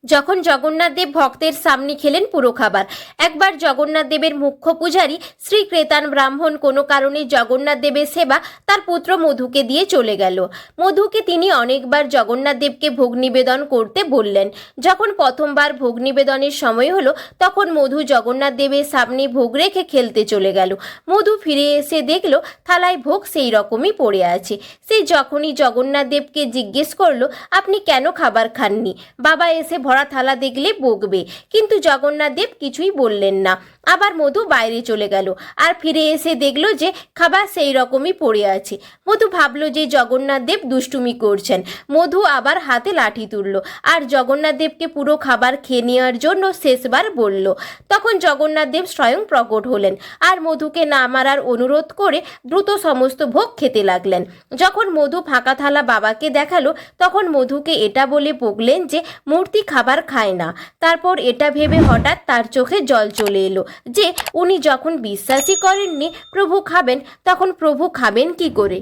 যখন জগন্নাথ দেব ভক্তের সামনে খেলেন পুরো খাবার। একবার জগন্নাথ দেবের মুখ্য পূজারী শ্রী ক্রেতান ব্রাহ্মণ কোনো কারণে জগন্নাথ দেবের সেবা তার পুত্র মধুকে দিয়ে চলে গেল। মধুকে তিনি অনেকবার জগন্নাথ দেবকে ভোগ নিবেদন করতে বললেন। যখন প্রথমবার ভোগ নিবেদনের সময় হলো, তখন মধু জগন্নাথ দেবের সামনে ভোগ রেখে খেলতে চলে গেল। মধু ফিরে এসে দেখলো থালায় ভোগ সেই রকমই পড়ে আছে। সে যখনই জগন্নাথ দেবকে জিজ্ঞেস করলো, আপনি কেন খাবার খাননি? বাবা এসে ভরা থালা দেখলে বকবে। কিন্তু জগন্নাথ দেব কিছুই বললেন না। আবার মধু বাইরে চলে গেল আর ফিরে এসে দেখলো যে খাবার সেই রকমই পড়ে আছে। মধু ভাবলো যে জগন্নাথ দেব দুষ্টুমি করছেন। মধু আবার হাতে লাঠি তুলল আর জগন্নাথ দেবকে পুরো খাবার খেয়ে নেওয়ার জন্য শেষবার বলল। তখন জগন্নাথ দেব স্বয়ং প্রকট হলেন আর মধুকে না মারার অনুরোধ করে দ্রুত সমস্ত ভোগ খেতে লাগলেন। যখন মধু ফাঁকা থালা বাবাকে দেখালো, তখন মধুকে এটা বলে বকলেন যে মূর্তি খাবার খায় না। তারপর এটা ভেবে হঠাৎ তার চোখে জল চলে এলো যে উনি যখন বিশ্বাসই করেননি প্রভু খাবেন, তখন প্রভু খাবেন কি করে?